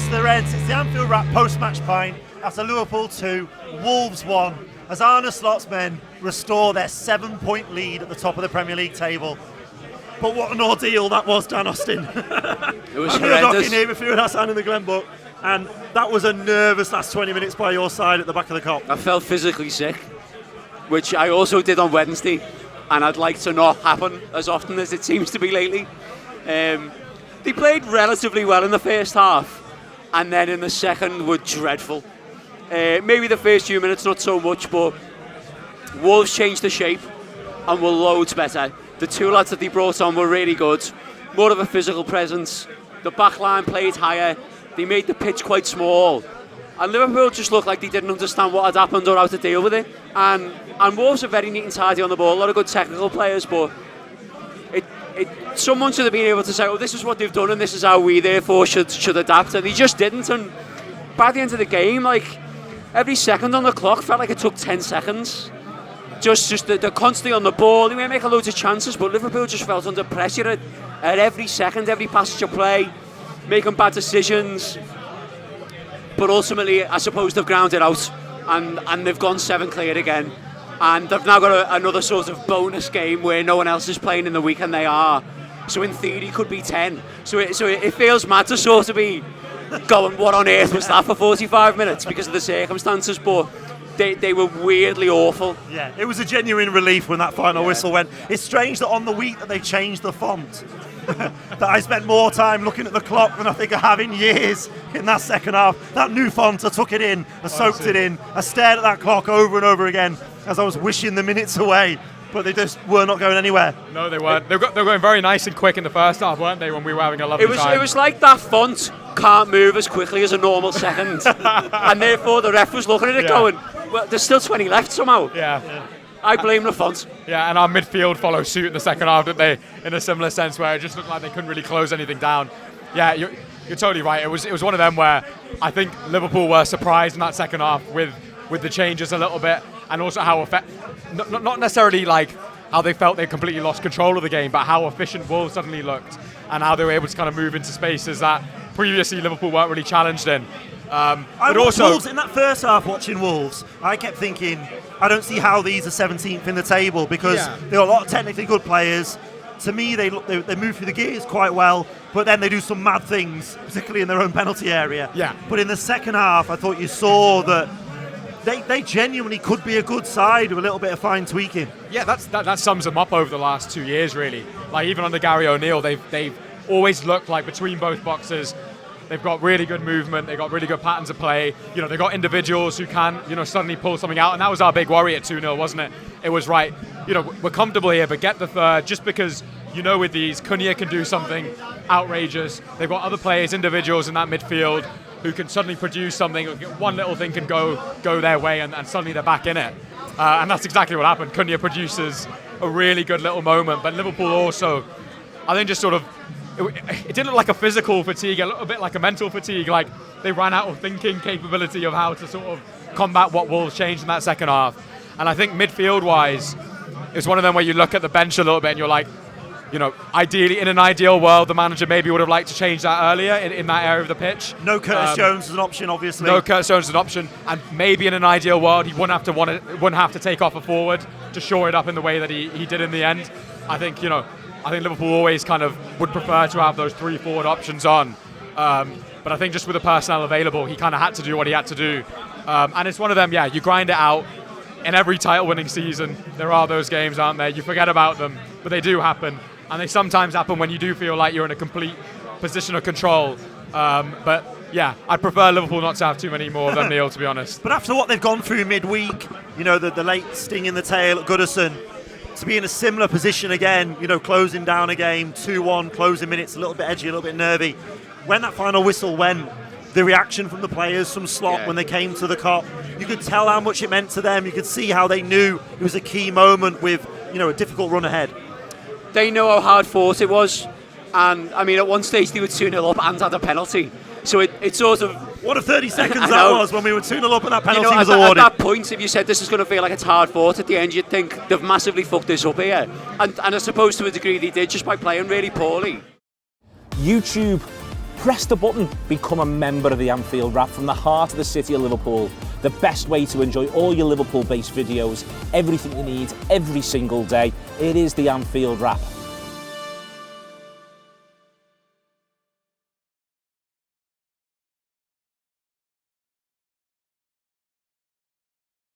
Yes, the Reds. It's the Anfield Wrap post-match pint after Liverpool 2, Wolves 1, as Arne Slot's men restore their 7-point lead at the top of the Premier League table. But what an ordeal that was, Dan Austin. It was horrendous. horrendous. Here with Fuad Hasan in the Glenbuck, and that was a nervous last 20 minutes by your side at the back of the Kop. I felt physically sick, which I also did on Wednesday, and I'd like to not happen as often as it seems to be lately. They played relatively well in the first half, and then in the second were dreadful. Maybe the first few minutes not so much, but Wolves changed the shape and were loads better. The two lads that they brought on were really good, more of a physical presence. The back line played higher, they made the pitch quite small, and Liverpool just looked like they didn't understand what had happened or how to deal with it. And Wolves are very neat and tidy on the ball, a lot of good technical players, but someone should have been able to say, oh, this is what they've done and this is how we therefore should adapt, and they just didn't. And by the end of the game, like, every second on the clock felt like it took 10 seconds. They're constantly on the ball. They may make loads of chances, but Liverpool just felt under pressure at every second, every passage of play, making bad decisions. But ultimately, I suppose they've ground it out, and they've gone 7 clear again. And they've now got another sort of bonus game where no one else is playing in the week and they are. So in theory, could be 10. So it feels mad to sort of be going, what on earth was that for 45 minutes because of the circumstances, but they were weirdly awful. Yeah, it was a genuine relief when that final whistle went. It's strange that on the week that they changed the font, that I spent more time looking at the clock than I think I have in years in that second half. That new font, I took it in, I soaked it in, I stared at that clock over and over again as I was wishing the minutes away, but they just were not going anywhere. No, they weren't. They were going very nice and quick in the first half, weren't they, when we were having a lovely time? It was like that font can't move as quickly as a normal second, and therefore the ref was looking at it going, well, there's still 20 left somehow. Yeah. I blame the font. Yeah, and our midfield followed suit in the second half, didn't they? In a similar sense, where it just looked like they couldn't really close anything down. Yeah, you're totally right. It was one of them where I think Liverpool were surprised in that second half with the changes a little bit, and also how not necessarily like how they felt they completely lost control of the game, but how efficient Wolves suddenly looked, and how they were able to kind of move into spaces that previously Liverpool weren't really challenged in. But also, Wolves, in that first half watching Wolves, I kept thinking, I don't see how these are 17th in the table, because there are a lot of technically good players. To me, they move through the gears quite well, but then they do some mad things, particularly in their own penalty area. Yeah. But in the second half, I thought you saw that they genuinely could be a good side with a little bit of fine tweaking. Yeah, that sums them up over the last 2 years, really. Like, even under Gary O'Neill, they've always looked like between both boxes. They've got really good movement. They've got really good patterns of play. You know, they've got individuals who can, suddenly pull something out. And that was our big worry at 2-0, wasn't it? It was right. We're comfortable here, but get the third, just because, with these, Cunha can do something outrageous. They've got other players, individuals in that midfield who can suddenly produce something. One little thing can go their way, and suddenly they're back in it. And that's exactly what happened. Cunha produces a really good little moment, but Liverpool also, I think, just sort of, it didn't look like a physical fatigue, a little bit like a mental fatigue. Like, they ran out of thinking capability of how to sort of combat what Wolves changed in that second half. And I think midfield-wise, it's one of them where you look at the bench a little bit and you're like, ideally, in an ideal world, the manager maybe would have liked to change that earlier in that area of the pitch. No Curtis Jones is an option, obviously. No Curtis Jones is an option, and maybe in an ideal world, he wouldn't have to take off a forward to shore it up in the way that he did in the end. I think Liverpool always kind of would prefer to have those 3 forward options on. But I think just with the personnel available, he kind of had to do what he had to do. And it's one of them, you grind it out. In every title-winning season, there are those games, aren't there? You forget about them, but they do happen. And they sometimes happen when you do feel like you're in a complete position of control. But yeah, I'd prefer Liverpool not to have too many more of them, Neil, to be honest. But after what they've gone through midweek, the late sting in the tail at Goodison, to be in a similar position again, closing down a game, 2-1, closing minutes, a little bit edgy, a little bit nervy. When that final whistle went, the reaction from the players, from Slot when they came to the Kop, you could tell how much it meant to them. You could see how they knew it was a key moment with, a difficult run ahead. They know how hard fought it was, and I mean, at one stage they were 2-0 up and had a penalty. So it sort of... What a 30 seconds that was when we were 2-0 up and that penalty was at awarded. At that point, if you said this is going to feel like it's hard fought at the end, you'd think they've massively fucked this up here. And I suppose to a degree they did, just by playing really poorly. YouTube Press the button, become a member of the Anfield Wrap from the heart of the city of Liverpool. The best way to enjoy all your Liverpool-based videos, everything you need, every single day. It is the Anfield Wrap.